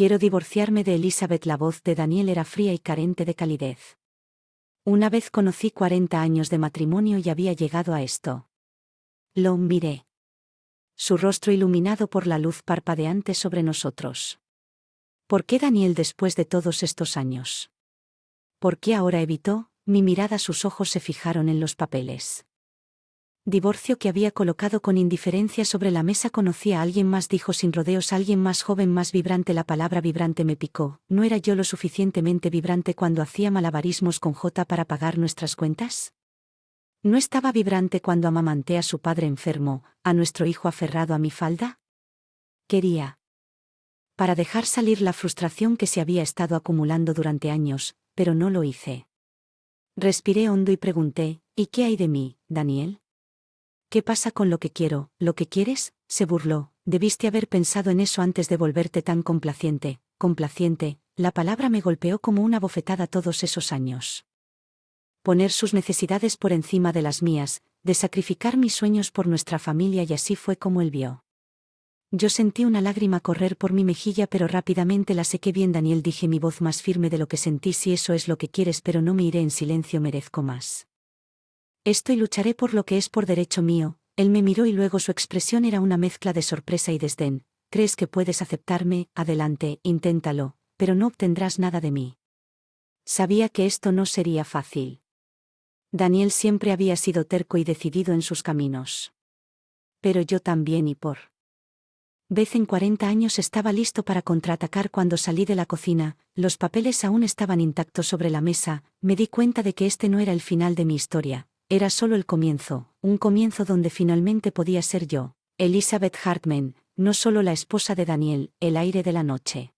Quiero divorciarme de Elizabeth. La voz de Daniel era fría y carente de calidez. Una vez conocí 40 años de matrimonio y había llegado a esto. Lo miré. Su rostro iluminado por la luz parpadeante sobre nosotros. ¿Por qué Daniel después de todos estos años? ¿Por qué ahora evitó? Mi mirada, sus ojos se fijaron en los papeles. Divorcio que había colocado con indiferencia sobre la mesa. Conocí a alguien más, dijo sin rodeos, alguien más joven, más vibrante. La palabra vibrante me picó. ¿No era yo lo suficientemente vibrante cuando hacía malabarismos con J para pagar nuestras cuentas? ¿No estaba vibrante cuando amamanté a su padre enfermo, a nuestro hijo aferrado a mi falda? Quería. Para dejar salir la frustración que se había estado acumulando durante años, pero no lo hice. Respiré hondo y pregunté, ¿y qué hay de mí, Daniel? ¿Qué pasa con lo que quiero, lo que quieres? Se burló. Debiste haber pensado en eso antes de volverte tan complaciente. Complaciente, la palabra me golpeó como una bofetada todos esos años. Poner sus necesidades por encima de las mías, de sacrificar mis sueños por nuestra familia, y así fue como él vio. Yo sentí una lágrima correr por mi mejilla, pero rápidamente la sequé. Bien, Daniel, dije, mi voz más firme de lo que sentí, si eso es lo que quieres, pero no me iré en silencio, merezco más. Esto y lucharé por lo que es por derecho mío. Él me miró y luego su expresión era una mezcla de sorpresa y desdén. ¿Crees que puedes aceptarme? Adelante, inténtalo, pero no obtendrás nada de mí. Sabía que esto no sería fácil. Daniel siempre había sido terco y decidido en sus caminos. Pero yo también, y por vez en 40 años estaba listo para contraatacar. Cuando salí de la cocina, los papeles aún estaban intactos sobre la mesa. Me di cuenta de que este no era el final de mi historia. Era solo el comienzo, un comienzo donde finalmente podía ser yo, Elizabeth Hartman, no solo la esposa de Daniel. El aire de la noche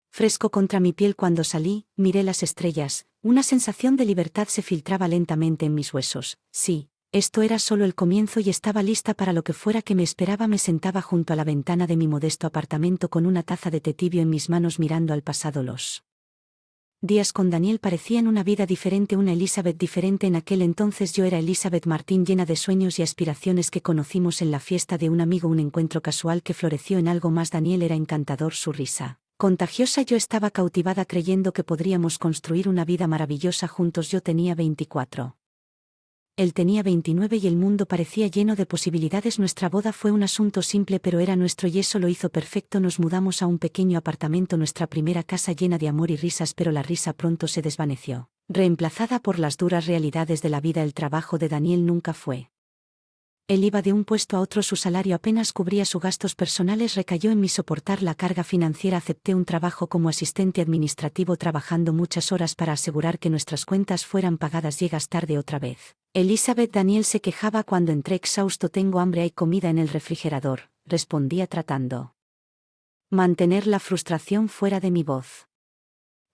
fresco contra mi piel. Cuando salí, miré las estrellas, una sensación de libertad se filtraba lentamente en mis huesos. Sí, esto era solo el comienzo y estaba lista para lo que fuera que me esperaba. Me sentaba junto a la ventana de mi modesto apartamento con una taza de té tibio en mis manos, mirando al pasado. Los días con Daniel parecían una vida diferente, una Elizabeth diferente. En aquel entonces yo era Elizabeth Martin, llena de sueños y aspiraciones, que conocimos en la fiesta de un amigo, un encuentro casual que floreció en algo más. Daniel era encantador, su risa contagiosa. Yo estaba cautivada, creyendo que podríamos construir una vida maravillosa juntos. Yo tenía 24. Él tenía 29 y el mundo parecía lleno de posibilidades. Nuestra boda fue un asunto simple, pero era nuestro y eso lo hizo perfecto. Nos mudamos a un pequeño apartamento, nuestra primera casa, llena de amor y risas, pero la risa pronto se desvaneció, reemplazada por las duras realidades de la vida. El trabajo de Daniel nunca fue. Él iba de un puesto a otro, su salario apenas cubría sus gastos personales. Recayó en mí soportar la carga financiera. Acepté un trabajo como asistente administrativo, trabajando muchas horas para asegurar que nuestras cuentas fueran pagadas. Llegas tarde otra vez, Elizabeth. Daniel se quejaba cuando entré exhausto. Tengo hambre, hay comida en el refrigerador, respondía tratando mantener la frustración fuera de mi voz.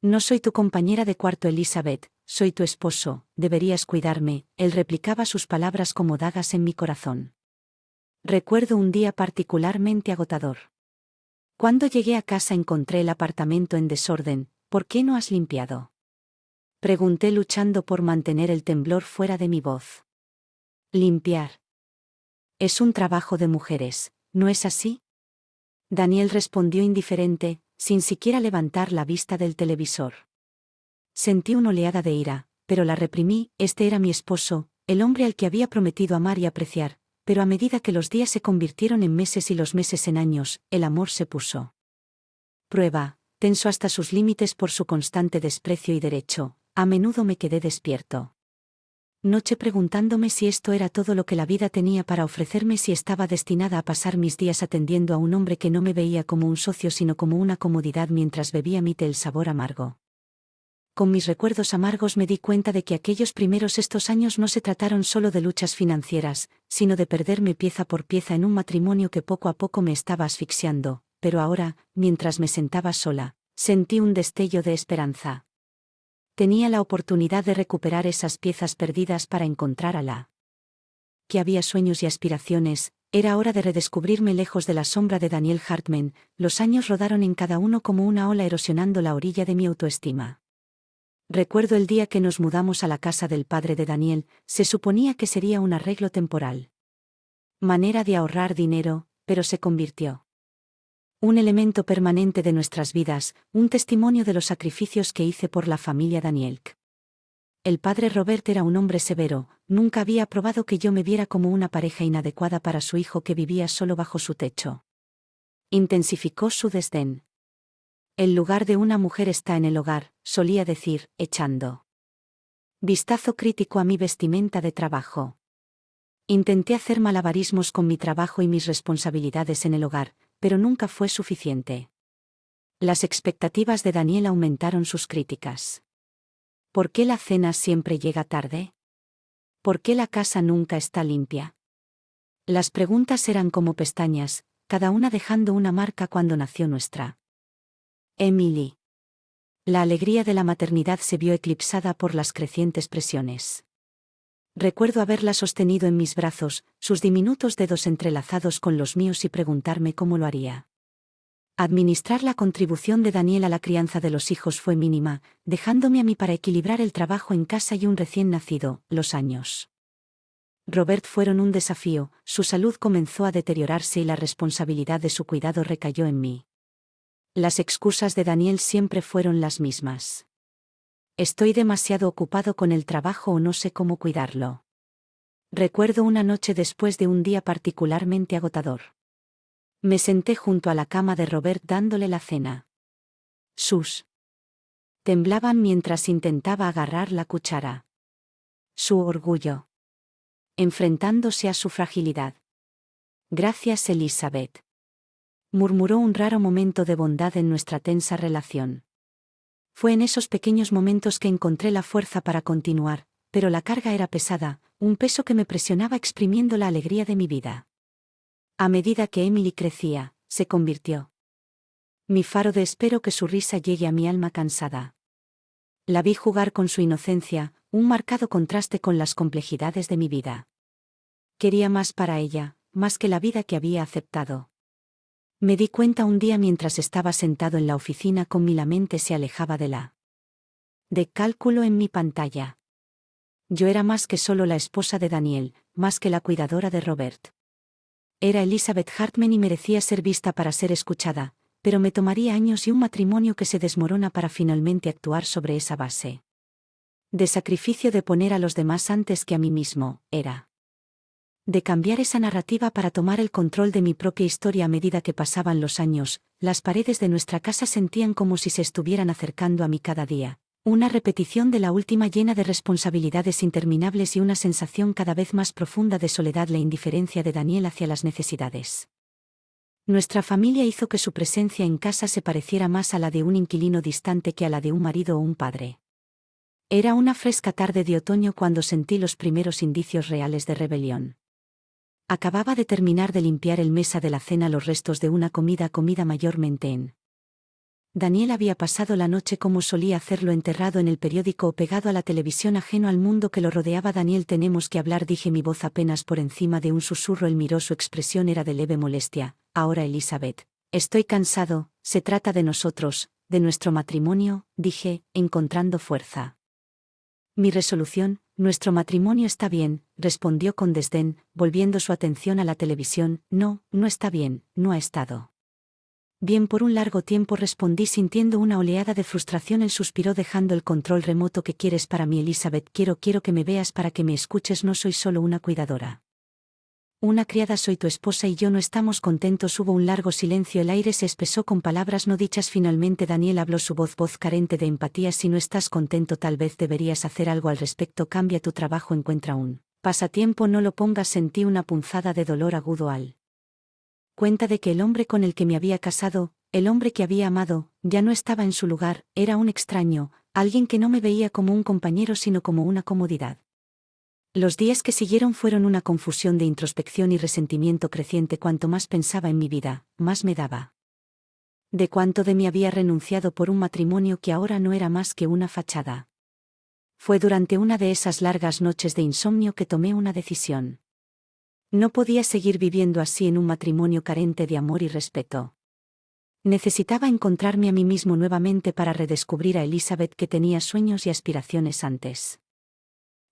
No soy tu compañera de cuarto, Elizabeth, soy tu esposo, deberías cuidarme. Él replicaba, sus palabras como dagas en mi corazón. Recuerdo un día particularmente agotador. Cuando llegué a casa encontré el apartamento en desorden. ¿Por qué no has limpiado?, pregunté, luchando por mantener el temblor fuera de mi voz. Limpiar es un trabajo de mujeres, ¿no es así?, Daniel respondió indiferente, sin siquiera levantar la vista del televisor. Sentí una oleada de ira, pero la reprimí. Este era mi esposo, el hombre al que había prometido amar y apreciar, pero a medida que los días se convirtieron en meses y los meses en años, el amor se puso prueba, tenso hasta sus límites por su constante desprecio y derecho. A menudo me quedé despierto noche preguntándome si esto era todo lo que la vida tenía para ofrecerme, si estaba destinada a pasar mis días atendiendo a un hombre que no me veía como un socio sino como una comodidad, mientras bebía mi té, el sabor amargo. Con mis recuerdos amargos me di cuenta de que aquellos primeros estos años no se trataron solo de luchas financieras, sino de perderme pieza por pieza en un matrimonio que poco a poco me estaba asfixiando. Pero ahora, mientras me sentaba sola, sentí un destello de esperanza. Tenía la oportunidad de recuperar esas piezas perdidas para encontrar a la que había sueños y aspiraciones. Era hora de redescubrirme lejos de la sombra de Daniel Hartman. Los años rodaron en cada uno como una ola, erosionando la orilla de mi autoestima. Recuerdo el día que nos mudamos a la casa del padre de Daniel. Se suponía que sería un arreglo temporal, manera de ahorrar dinero, pero se convirtió Un elemento permanente de nuestras vidas, un testimonio de los sacrificios que hice por la familia Danielk. El padre Robert era un hombre severo, nunca había aprobado que yo me viera como una pareja inadecuada para su hijo que vivía solo bajo su techo. Intensificó su desdén. El lugar de una mujer está en el hogar, solía decir, echando vistazo crítico a mi vestimenta de trabajo. Intenté hacer malabarismos con mi trabajo y mis responsabilidades en el hogar, pero nunca fue suficiente. Las expectativas de Daniel aumentaron sus críticas. ¿Por qué la cena siempre llega tarde? ¿Por qué la casa nunca está limpia? Las preguntas eran como pestañas, cada una dejando una marca cuando nació nuestra Emily. La alegría de la maternidad se vio eclipsada por las crecientes presiones. Recuerdo haberla sostenido en mis brazos, sus diminutos dedos entrelazados con los míos y preguntarme cómo lo haría. Administrar la contribución de Daniel a la crianza de los hijos fue mínima, dejándome a mí para equilibrar el trabajo en casa y un recién nacido. Los años Robert fueron un desafío, su salud comenzó a deteriorarse y la responsabilidad de su cuidado recayó en mí. Las excusas de Daniel siempre fueron las mismas. Estoy demasiado ocupado con el trabajo o no sé cómo cuidarlo. Recuerdo una noche después de un día particularmente agotador. Me senté junto a la cama de Robert dándole la cena. Sus temblaban mientras intentaba agarrar la cuchara. Su orgullo enfrentándose a su fragilidad. Gracias, Elizabeth. Murmuró un raro momento de bondad en nuestra tensa relación. Fue en esos pequeños momentos que encontré la fuerza para continuar, pero la carga era pesada, un peso que me presionaba exprimiendo la alegría de mi vida. A medida que Emily crecía, se convirtió mi faro de espero que su risa llegue a mi alma cansada. La vi jugar con su inocencia, un marcado contraste con las complejidades de mi vida. Quería más para ella, más que la vida que había aceptado. Me di cuenta un día mientras estaba sentado en la oficina con mi mente se alejaba de cálculo en mi pantalla. Yo era más que solo la esposa de Daniel, más que la cuidadora de Robert. Era Elizabeth Hartman y merecía ser vista para ser escuchada, pero me tomaría años y un matrimonio que se desmorona para finalmente actuar sobre esa base de sacrificio de poner a los demás antes que a mí mismo, era de cambiar esa narrativa para tomar el control de mi propia historia a medida que pasaban los años. Las paredes de nuestra casa sentían como si se estuvieran acercando a mí cada día. Una repetición de la última llena de responsabilidades interminables y una sensación cada vez más profunda de soledad, la indiferencia de Daniel hacia las necesidades. Nuestra familia hizo que su presencia en casa se pareciera más a la de un inquilino distante que a la de un marido o un padre. Era una fresca tarde de otoño cuando sentí los primeros indicios reales de rebelión. Acababa de terminar de limpiar el mesa de la cena, los restos de una comida comida mayormente en Daniel había pasado la noche como solía hacerlo, enterrado en el periódico o pegado a la televisión, ajeno al mundo que lo rodeaba. Daniel, tenemos que hablar, dije, mi voz apenas por encima de un susurro. Él miró, su expresión era de leve molestia. Ahora, Elizabeth. Estoy cansado, se trata de nosotros, de nuestro matrimonio, dije, encontrando fuerza. Mi resolución, nuestro matrimonio está bien, respondió con desdén, volviendo su atención a la televisión. No, no está bien, no ha estado bien por un largo tiempo, respondí sintiendo una oleada de frustración. Él suspiró, dejando el control remoto. ¿Qué quieres para mí, Elizabeth? Quiero que me veas, para que me escuches. No soy solo una cuidadora, una criada, soy tu esposa y yo no estamos contentos. Hubo un largo silencio, el aire se espesó con palabras no dichas. Finalmente Daniel habló, su voz carente de empatía. Si no estás contento, tal vez deberías hacer algo al respecto. Cambia tu trabajo, encuentra un pasatiempo, no lo pongas. Sentí una punzada de dolor agudo al cuenta de que el hombre con el que me había casado, el hombre que había amado, ya no estaba en su lugar. Era un extraño, alguien que no me veía como un compañero sino como una comodidad. Los días que siguieron fueron una confusión de introspección y resentimiento creciente. Cuanto más pensaba en mi vida, más me daba de cuánto de mí había renunciado por un matrimonio que ahora no era más que una fachada. Fue durante una de esas largas noches de insomnio que tomé una decisión. No podía seguir viviendo así en un matrimonio carente de amor y respeto. Necesitaba encontrarme a mí mismo nuevamente para redescubrir a Elizabeth que tenía sueños y aspiraciones antes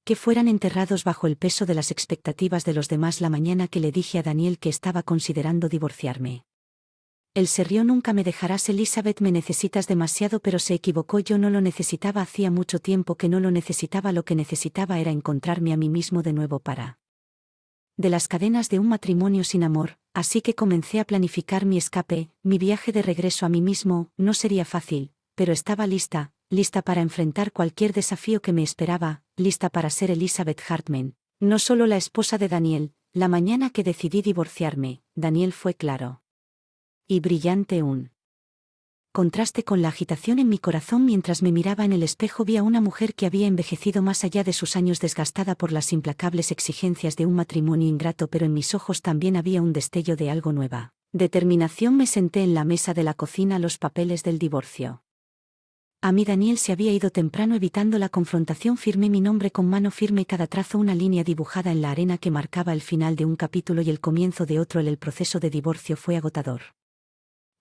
que fueran enterrados bajo el peso de las expectativas de los demás. La mañana que le dije a Daniel que estaba considerando divorciarme, Él se rió. Nunca me dejarás, Elizabeth, me necesitas demasiado, pero se equivocó. Yo no lo necesitaba, hacía mucho tiempo que no lo necesitaba. Lo que necesitaba era encontrarme a mí mismo de nuevo para de las cadenas de un matrimonio sin amor, así que comencé a planificar mi escape, mi viaje de regreso a mí mismo. No sería fácil, pero estaba lista para enfrentar cualquier desafío que me esperaba, lista para ser Elizabeth Hartman, no solo la esposa de Daniel. La mañana que decidí divorciarme, Daniel fue claro y brillante. Un contraste con la agitación en mi corazón. Mientras me miraba en el espejo, vi a una mujer que había envejecido más allá de sus años, desgastada por las implacables exigencias de un matrimonio ingrato, pero en mis ojos también había un destello de algo nueva determinación. Me senté en la mesa de la cocina, los papeles del divorcio. A mí Daniel se había ido temprano, evitando la confrontación. Firmé mi nombre con mano firme, cada trazo una línea dibujada en la arena que marcaba el final de un capítulo y el comienzo de otro. El proceso de divorcio fue agotador.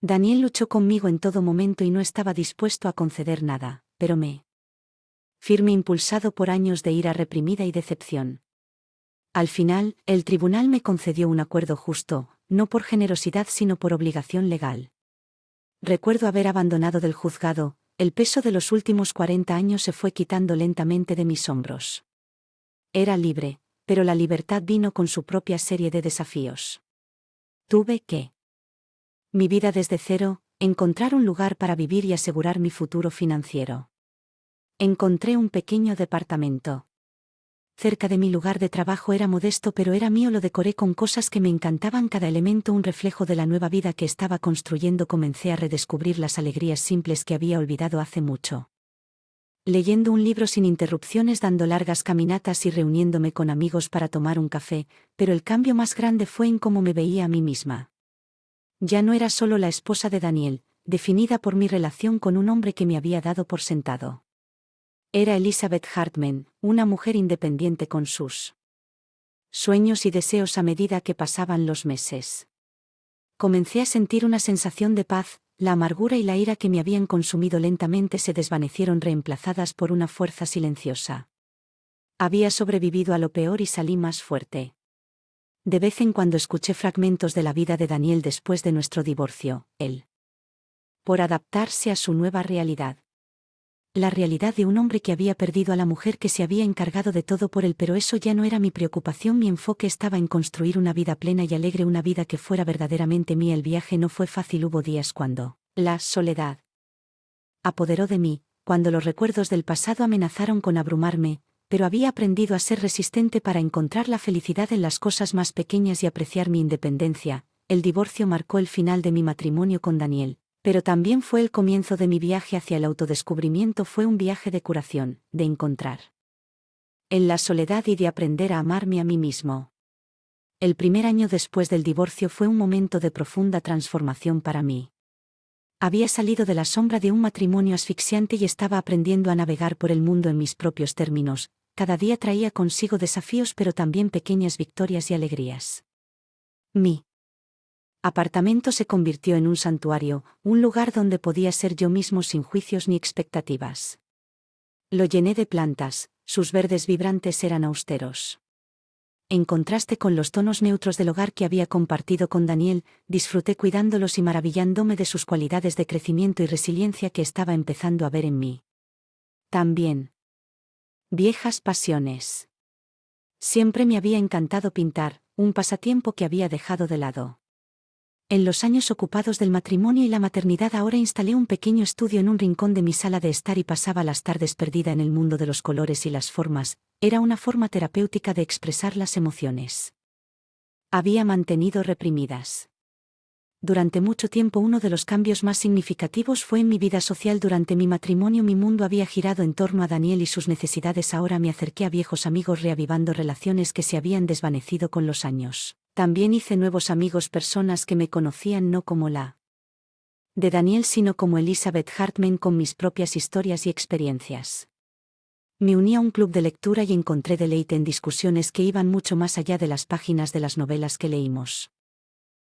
Daniel luchó conmigo en todo momento y no estaba dispuesto a conceder nada, pero me firme, impulsado por años de ira reprimida y decepción. Al final, el tribunal me concedió un acuerdo justo, no por generosidad sino por obligación legal. Recuerdo haber abandonado del juzgado. El peso de los últimos 40 años se fue quitando lentamente de mis hombros. Era libre, pero la libertad vino con su propia serie de desafíos. Tuve que mi vida desde cero, encontrar un lugar para vivir y asegurar mi futuro financiero. Encontré un pequeño departamento cerca de mi lugar de trabajo. Era modesto, pero era mío. Lo decoré con cosas que me encantaban, cada elemento un reflejo de la nueva vida que estaba construyendo. Comencé a redescubrir las alegrías simples que había olvidado hace mucho. Leyendo un libro sin interrupciones, dando largas caminatas y reuniéndome con amigos para tomar un café, pero el cambio más grande fue en cómo me veía a mí misma. Ya no era solo la esposa de Daniel, definida por mi relación con un hombre que me había dado por sentado. Era Elizabeth Hartman, una mujer independiente con sus sueños y deseos. A medida que pasaban los meses, comencé a sentir una sensación de paz. La amargura y la ira que me habían consumido lentamente se desvanecieron, reemplazadas por una fuerza silenciosa. Había sobrevivido a lo peor y salí más fuerte. De vez en cuando escuché fragmentos de la vida de Daniel después de nuestro divorcio, él por adaptarse a su nueva realidad. La realidad de un hombre que había perdido a la mujer que se había encargado de todo por él, pero eso ya no era mi preocupación. Mi enfoque estaba en construir una vida plena y alegre, una vida que fuera verdaderamente mía. El viaje no fue fácil. Hubo días cuando la soledad apoderó de mí, cuando los recuerdos del pasado amenazaron con abrumarme, pero había aprendido a ser resistente para encontrar la felicidad en las cosas más pequeñas y apreciar mi independencia. El divorcio marcó el final de mi matrimonio con Daniel, pero también fue el comienzo de mi viaje hacia el autodescubrimiento. Fue un viaje de curación, de encontrar en la soledad y de aprender a amarme a mí mismo. El primer año después del divorcio fue un momento de profunda transformación para mí. Había salido de la sombra de un matrimonio asfixiante y estaba aprendiendo a navegar por el mundo en mis propios términos. Cada día traía consigo desafíos, pero también pequeñas victorias y alegrías. Mi apartamento se convirtió en un santuario, un lugar donde podía ser yo mismo sin juicios ni expectativas. Lo llené de plantas, sus verdes vibrantes eran austeros. En contraste con los tonos neutros del hogar que había compartido con Daniel, disfruté cuidándolos y maravillándome de sus cualidades de crecimiento y resiliencia que estaba empezando a ver en mí. También viejas pasiones. Siempre me había encantado pintar, un pasatiempo que había dejado de lado. En los años ocupados del matrimonio y la maternidad ahora instalé un pequeño estudio en un rincón de mi sala de estar y pasaba las tardes perdida en el mundo de los colores y las formas. Era una forma terapéutica de expresar las emociones. Había mantenido reprimidas. Durante mucho tiempo uno de los cambios más significativos fue en mi vida social. Durante mi matrimonio mi mundo había girado en torno a Daniel y sus necesidades. Ahora me acerqué a viejos amigos, reavivando relaciones que se habían desvanecido con los años. También hice nuevos amigos, personas que me conocían no como la de Daniel sino como Elizabeth Hartman, con mis propias historias y experiencias. Me uní a un club de lectura y encontré deleite en discusiones que iban mucho más allá de las páginas de las novelas que leímos.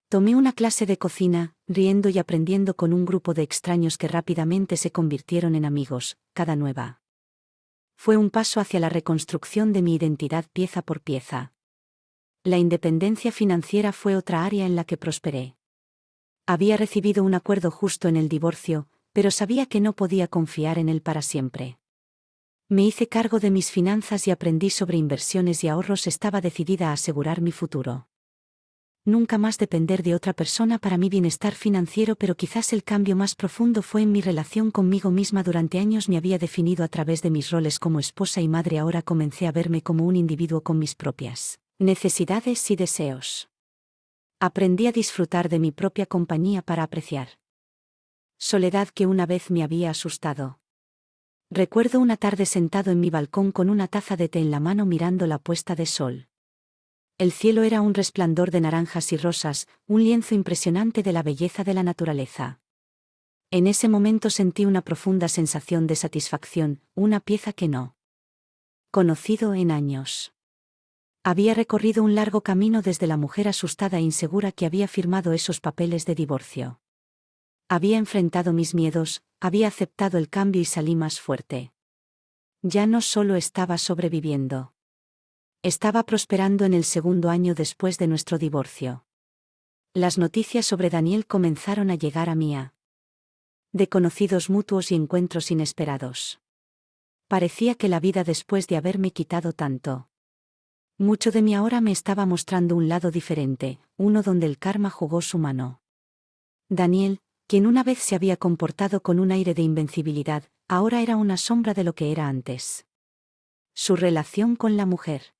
Tomé una clase de cocina, riendo y aprendiendo con un grupo de extraños que rápidamente se convirtieron en amigos. Cada nueva fue un paso hacia la reconstrucción de mi identidad pieza por pieza. La independencia financiera fue otra área en la que prosperé. Había recibido un acuerdo justo en el divorcio, pero sabía que no podía confiar en él para siempre. Me hice cargo de mis finanzas y aprendí sobre inversiones y ahorros. Estaba decidida a asegurar mi futuro. Nunca más depender de otra persona para mi bienestar financiero, pero quizás el cambio más profundo fue en mi relación conmigo misma. Durante años me había definido a través de mis roles como esposa y madre. Ahora comencé a verme como un individuo con mis propias necesidades y deseos. Aprendí a disfrutar de mi propia compañía para apreciar soledad que una vez me había asustado. Recuerdo una tarde sentado en mi balcón con una taza de té en la mano mirando la puesta de sol. El cielo era un resplandor de naranjas y rosas, un lienzo impresionante de la belleza de la naturaleza. En ese momento sentí una profunda sensación de satisfacción, una pieza que no conocido en años. Había recorrido un largo camino desde la mujer asustada e insegura que había firmado esos papeles de divorcio. Había enfrentado mis miedos, había aceptado el cambio y salí más fuerte. Ya no solo estaba sobreviviendo. Estaba prosperando. En el segundo año después de nuestro divorcio, las noticias sobre Daniel comenzaron a llegar a mí, de conocidos mutuos y encuentros inesperados. Parecía que la vida, después de haberme quitado tanto mucho de mí, ahora me estaba mostrando un lado diferente, uno donde el karma jugó su mano. Daniel, quien una vez se había comportado con un aire de invencibilidad, ahora era una sombra de lo que era antes. Su relación con la mujer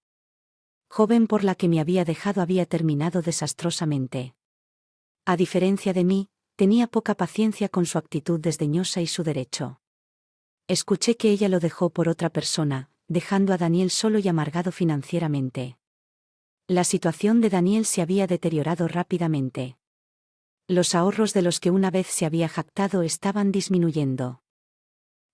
joven por la que me había dejado había terminado desastrosamente. A diferencia de mí, tenía poca paciencia con su actitud desdeñosa y su derecho. Escuché que ella lo dejó por otra persona, dejando a Daniel solo y amargado financieramente. La situación de Daniel se había deteriorado rápidamente. Los ahorros de los que una vez se había jactado estaban disminuyendo.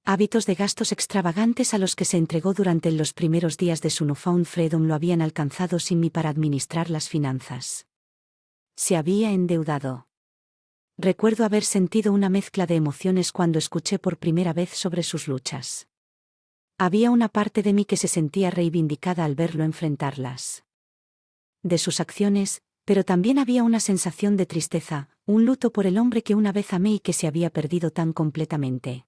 Hábitos de gastos extravagantes a los que se entregó durante los primeros días de su newfound freedom lo habían alcanzado sin mí para administrar las finanzas. Se había endeudado. Recuerdo haber sentido una mezcla de emociones cuando escuché por primera vez sobre sus luchas. Había una parte de mí que se sentía reivindicada al verlo enfrentarlas. De sus acciones, pero también había una sensación de tristeza, un luto por el hombre que una vez amé y que se había perdido tan completamente.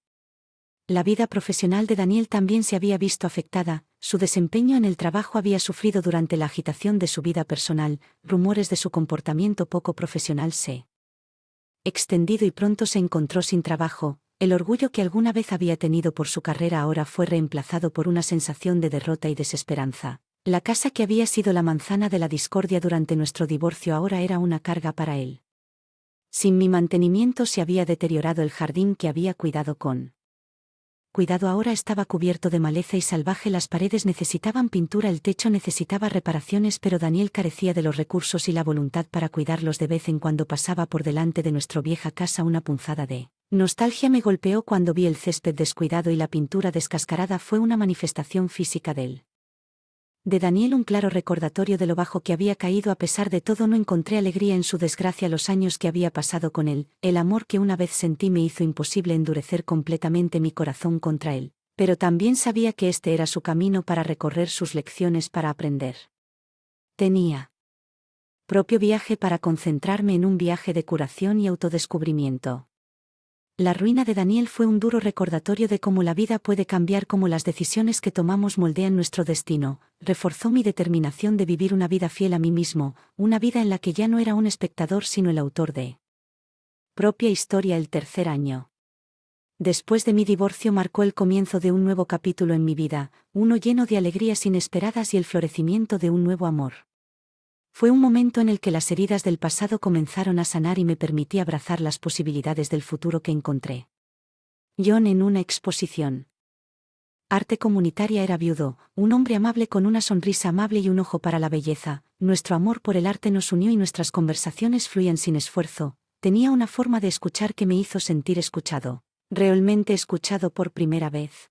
La vida profesional de Daniel también se había visto afectada, su desempeño en el trabajo había sufrido durante la agitación de su vida personal, rumores de su comportamiento poco profesional se extendido y pronto se encontró sin trabajo. El orgullo que alguna vez había tenido por su carrera ahora fue reemplazado por una sensación de derrota y desesperanza. La casa que había sido la manzana de la discordia durante nuestro divorcio ahora era una carga para él. Sin mi mantenimiento se había deteriorado el jardín que había cuidado con cuidado ahora estaba cubierto de maleza y salvaje, las paredes necesitaban pintura, el techo necesitaba reparaciones, pero Daniel carecía de los recursos y la voluntad para cuidarlos. De vez en cuando pasaba por delante de nuestra vieja casa. Una punzada de nostalgia me golpeó cuando vi el césped descuidado y la pintura descascarada. Fue una manifestación física de Daniel, un claro recordatorio de lo bajo que había caído. A pesar de todo, no encontré alegría en su desgracia. Los años que había pasado con él, el amor que una vez sentí, me hizo imposible endurecer completamente mi corazón contra él, pero también sabía que este era su camino para recorrer, sus lecciones para aprender. Tenía propio viaje para concentrarme en un viaje de curación y autodescubrimiento. La ruina de Daniel fue un duro recordatorio de cómo la vida puede cambiar, cómo las decisiones que tomamos moldean nuestro destino. Reforzó mi determinación de vivir una vida fiel a mí mismo, una vida en la que ya no era un espectador sino el autor de propia historia. El tercer año después de mi divorcio marcó el comienzo de un nuevo capítulo en mi vida, uno lleno de alegrías inesperadas y el florecimiento de un nuevo amor. Fue un momento en el que las heridas del pasado comenzaron a sanar y me permití abrazar las posibilidades del futuro que encontré. John, en una exposición arte comunitaria, era viudo, un hombre amable con una sonrisa amable y un ojo para la belleza. Nuestro amor por el arte nos unió y nuestras conversaciones fluían sin esfuerzo. Tenía una forma de escuchar que me hizo sentir escuchado, realmente escuchado por primera vez.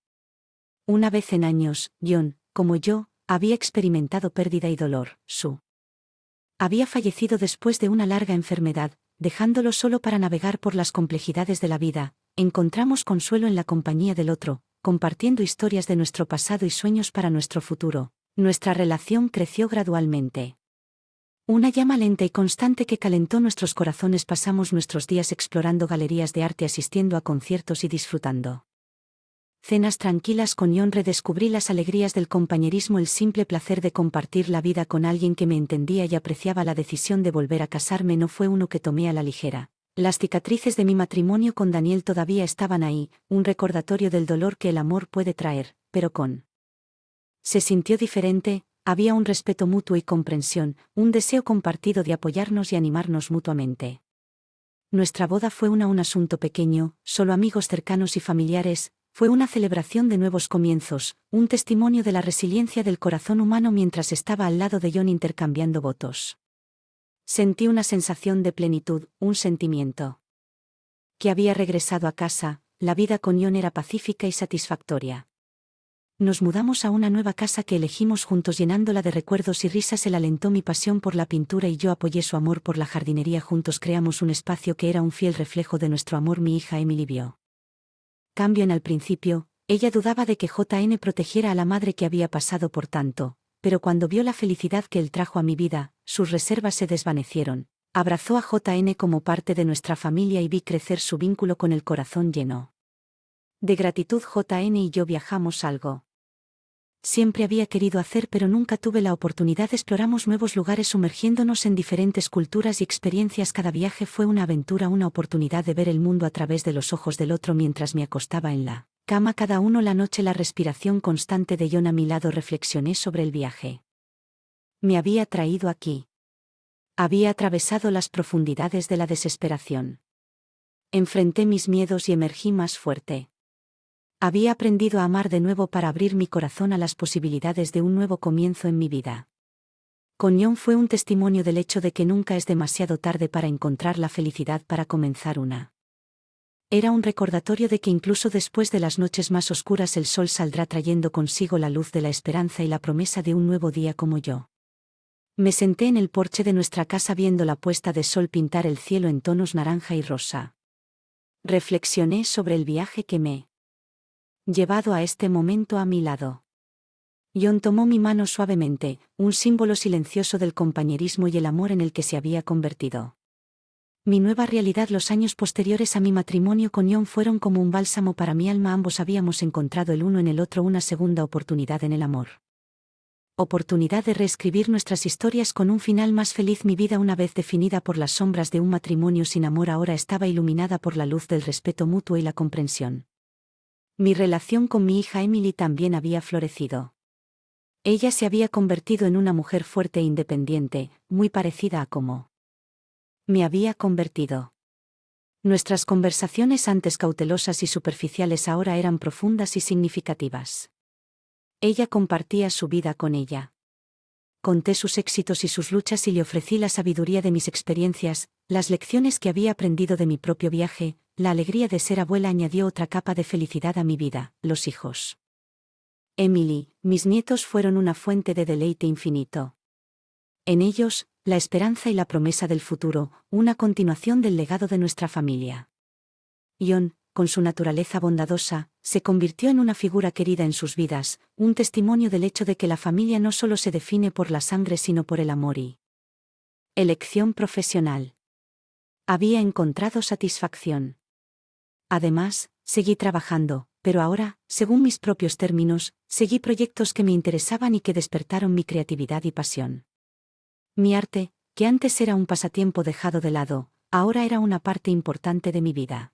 Una vez en años, John, como yo, había experimentado pérdida y dolor. Había fallecido después de una larga enfermedad, dejándolo solo para navegar por las complejidades de la vida. Encontramos consuelo en la compañía del otro, compartiendo historias de nuestro pasado y sueños para nuestro futuro. Nuestra relación creció gradualmente. Una llama lenta y constante que calentó nuestros corazones. Pasamos nuestros días explorando galerías de arte, asistiendo a conciertos y disfrutando cenas tranquilas con John. Redescubrí las alegrías del compañerismo, el simple placer de compartir la vida con alguien que me entendía y apreciaba. La decisión de volver a casarme no fue uno que tomé a la ligera. Las cicatrices de mi matrimonio con Daniel todavía estaban ahí, un recordatorio del dolor que el amor puede traer, pero se sintió diferente. Había un respeto mutuo y comprensión, un deseo compartido de apoyarnos y animarnos mutuamente. Nuestra boda fue un asunto pequeño, solo amigos cercanos y familiares. Fue una celebración de nuevos comienzos, un testimonio de la resiliencia del corazón humano. Mientras estaba al lado de John intercambiando votos, sentí una sensación de plenitud, un sentimiento que había regresado a casa. La vida con John era pacífica y satisfactoria. Nos mudamos a una nueva casa que elegimos juntos, llenándola de recuerdos y risas. Él alentó mi pasión por la pintura y yo apoyé su amor por la jardinería. Juntos creamos un espacio que era un fiel reflejo de nuestro amor. Mi hija Emily vio cambio en al principio. Ella dudaba de que JN protegiera a la madre que había pasado por tanto, pero cuando vio la felicidad que él trajo a mi vida, sus reservas se desvanecieron. Abrazó a JN como parte de nuestra familia y vi crecer su vínculo con el corazón lleno de gratitud. JN y yo viajamos algo siempre había querido hacer, pero nunca tuve la oportunidad. Exploramos nuevos lugares sumergiéndonos en diferentes culturas y experiencias. Cada viaje fue una aventura, una oportunidad de ver el mundo a través de los ojos del otro. Mientras me acostaba en la cama cada uno la noche, la respiración constante de John a mi lado, reflexioné sobre el viaje. Me había traído aquí. Había atravesado las profundidades de la desesperación. Enfrenté mis miedos y emergí más fuerte. Había aprendido a amar de nuevo para abrir mi corazón a las posibilidades de un nuevo comienzo en mi vida. Con John fue un testimonio del hecho de que nunca es demasiado tarde para encontrar la felicidad, para comenzar una. Era un recordatorio de que incluso después de las noches más oscuras el sol saldrá trayendo consigo la luz de la esperanza y la promesa de un nuevo día. Como yo me senté en el porche de nuestra casa viendo la puesta de sol pintar el cielo en tonos naranja y rosa. Reflexioné sobre el viaje que me llevado a este momento a mi lado. John tomó mi mano suavemente, un símbolo silencioso del compañerismo y el amor en el que se había convertido mi nueva realidad. Los años posteriores a mi matrimonio con John fueron como un bálsamo para mi alma. Ambos habíamos encontrado el uno en el otro una segunda oportunidad en el amor. Oportunidad de reescribir nuestras historias con un final más feliz. Mi vida, una vez definida por las sombras de un matrimonio sin amor, ahora estaba iluminada por la luz del respeto mutuo y la comprensión. Mi relación con mi hija Emily también había florecido. Ella se había convertido en una mujer fuerte e independiente, muy parecida a cómo me había convertido. Nuestras conversaciones, antes cautelosas y superficiales, ahora eran profundas y significativas. Ella compartía su vida con ella. Conté sus éxitos y sus luchas y le ofrecí la sabiduría de mis experiencias, las lecciones que había aprendido de mi propio viaje. La alegría de ser abuela añadió otra capa de felicidad a mi vida. Los hijos Emily, mis nietos, fueron una fuente de deleite infinito. En ellos, la esperanza y la promesa del futuro, una continuación del legado de nuestra familia. John, con su naturaleza bondadosa, se convirtió en una figura querida en sus vidas, un testimonio del hecho de que la familia no solo se define por la sangre sino por el amor y elección profesional. Había encontrado satisfacción. Además, seguí trabajando, pero ahora, según mis propios términos, seguí proyectos que me interesaban y que despertaron mi creatividad y pasión. Mi arte, que antes era un pasatiempo dejado de lado, ahora era una parte importante de mi vida.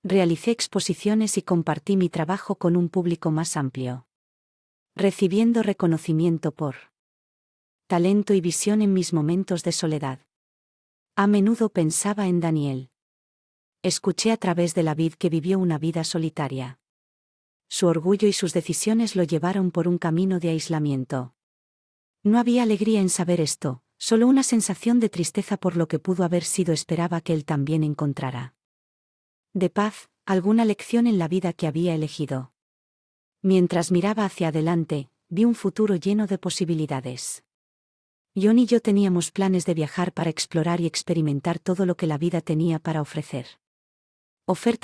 Realicé exposiciones y compartí mi trabajo con un público más amplio, recibiendo reconocimiento por talento y visión en mis momentos de soledad. A menudo pensaba en Daniel. Escuché a través de la vid que vivió una vida solitaria. Su orgullo y sus decisiones lo llevaron por un camino de aislamiento. No había alegría en saber esto, solo una sensación de tristeza por lo que pudo haber sido. Esperaba que él también encontrara de paz, alguna lección en la vida que había elegido. Mientras miraba hacia adelante, vi un futuro lleno de posibilidades. John y yo teníamos planes de viajar para explorar y experimentar todo lo que la vida tenía para ofrecer.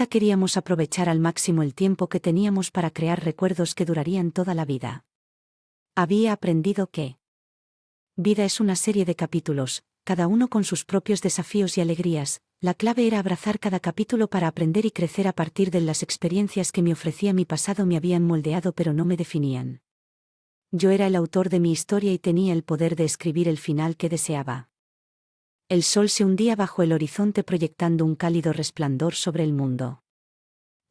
Queríamos aprovechar al máximo el tiempo que teníamos para crear recuerdos que durarían toda la vida. Había aprendido que Vida es una serie de capítulos, cada uno con sus propios desafíos y alegrías. La clave era abrazar cada capítulo para aprender y crecer a partir de las experiencias que me ofrecía mi pasado me habían moldeado pero no me definían. Yo era el autor de mi historia y tenía el poder de escribir el final que deseaba. El sol se hundía bajo el horizonte proyectando un cálido resplandor sobre el mundo.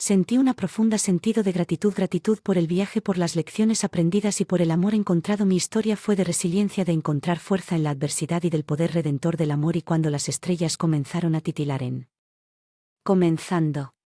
Sentí una profunda sentido de gratitud por el viaje, por las lecciones aprendidas y por el amor encontrado. Mi historia fue de resiliencia, de encontrar fuerza en la adversidad y del poder redentor del amor. Y cuando las estrellas comenzaron a titilar comenzando.